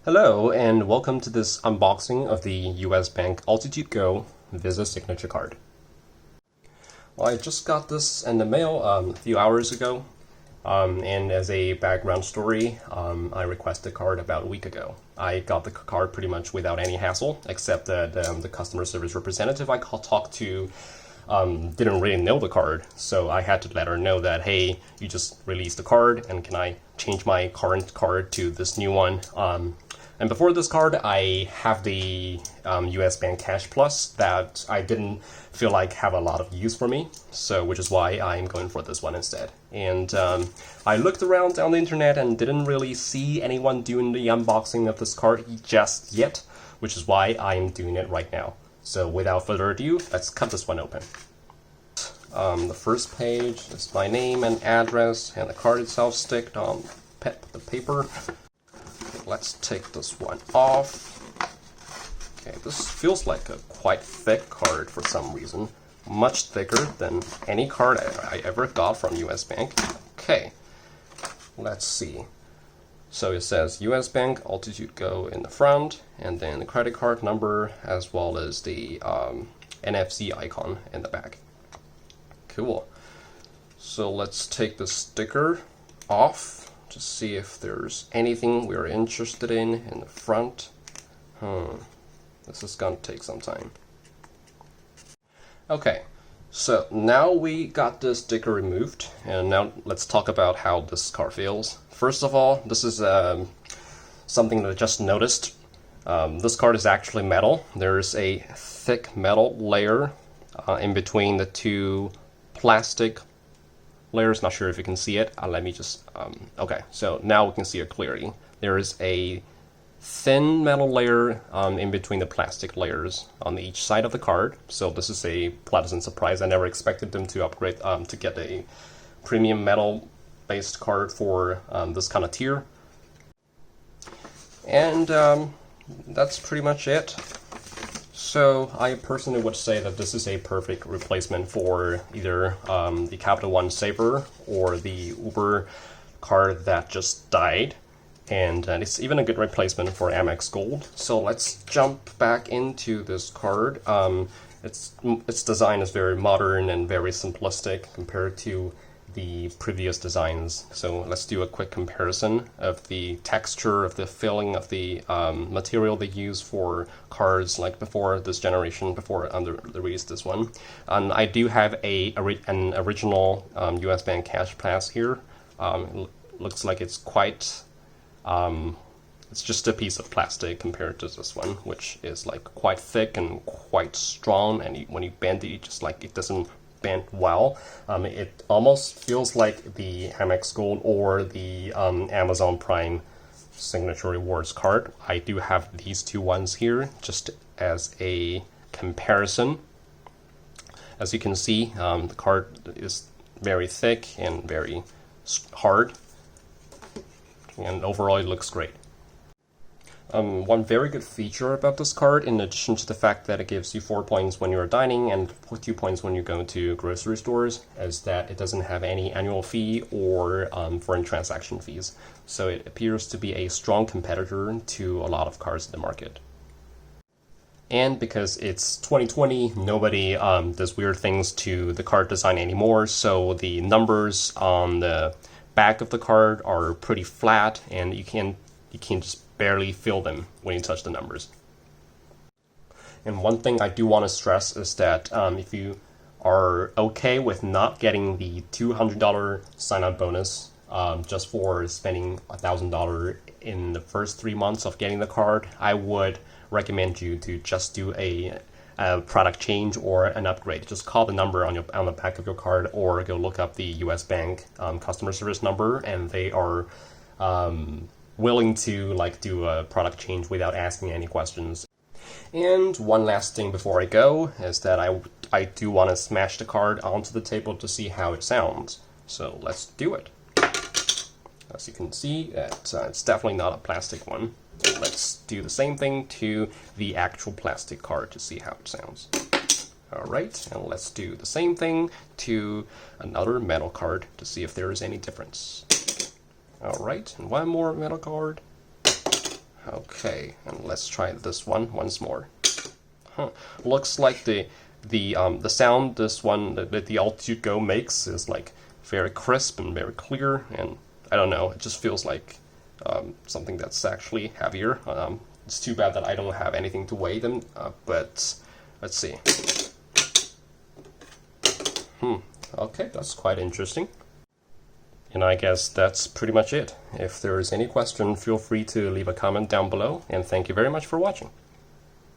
Hello, and welcome to this unboxing of the US Bank Altitude Go Visa Signature Card. Well, I just got this in the mail a few hours ago, and as a background story, I requested the card about a week ago. I got the card pretty much without any hassle, except that the customer service representative I talked to didn't really know the card, so I had to let her know that, hey, you just released the card, and can I change my current card to this new one? And before this card, I have the US Bank Cash Plus that I didn't feel like have a lot of use for me, so which is why I'm going for this one instead. And I looked around on the internet and didn't really see anyone doing the unboxing of this card just yet, which is why I'm doing it right now. So without further ado, let's cut this one open. The first page is my name and address, and the card itself sticked on the paper. Let's take this one off. Okay, this feels like a quite thick card for some reason. Much thicker than any card I ever got from US Bank. Okay, let's see. So it says US Bank Altitude Go in the front, and then the credit card number as well as the NFC icon in the back. Cool. So let's take the sticker off to see if there's anything we're interested in the front. This is gonna take some time. Okay, so now we got the sticker removed, and now let's talk about how this card feels. First of all, this is something that I just noticed. This card is actually metal. There's a thick metal layer in between the two plastic layers. Not sure if you can see it. Let me just okay, so now we can see it clearly. There is a thin metal layer in between the plastic layers on each side of the card. So this is a pleasant surprise. I never expected them to upgrade to get a premium metal based card for this kind of tier. And that's pretty much it. So I personally would say that this is a perfect replacement for either the Capital One Saver or the Uber card that just died. And it's even a good replacement for Amex Gold. So let's jump back into this card. Its design is very modern and very simplistic compared to the previous designs. So let's do a quick comparison of the texture, of the filling, of the material they use for cards like before this generation, before they released this one. And I do have an original US Bank Cash Pass here. Looks like it's quite it's just a piece of plastic compared to this one, which is like quite thick and quite strong, and when you bend it, it doesn't bend well. It almost feels like the Amex Gold or the Amazon Prime Signature Rewards card. I do have these two ones here just as a comparison. As you can see, the card is very thick and very hard, and overall it looks great. One very good feature about this card, in addition to the fact that it gives you 4 points when you're dining and 2 points when you go to grocery stores, is that it doesn't have any annual fee or foreign transaction fees. So it appears to be a strong competitor to a lot of cards in the market. And because it's 2020, nobody does weird things to the card design anymore, so the numbers on the back of the card are pretty flat, and you can just barely feel them when you touch the numbers. And one thing I do want to stress is that if you are okay with not getting the $200 sign-up bonus just for spending $1,000 in the first 3 months of getting the card, I would recommend you to just do a product change or an upgrade. Just call the number on the back of your card, or go look up the US Bank customer service number, and they are willing to do a product change without asking any questions. And one last thing before I go is that I do want to smash the card onto the table to see how it sounds. So let's do it. As you can see, it's definitely not a plastic one. Let's do the same thing to the actual plastic card to see how it sounds. Alright, and let's do the same thing to another metal card to see if there is any difference. Alright, and one more metal card. Okay, and let's try this one once more. Looks like the sound this one that the Altitude Go makes is like very crisp and very clear, and I don't know, it just feels like something that's actually heavier. It's too bad that I don't have anything to weigh them, but let's see. Okay, that's quite interesting. And I guess that's pretty much it. If there's any question, feel free to leave a comment down below, and thank you very much for watching.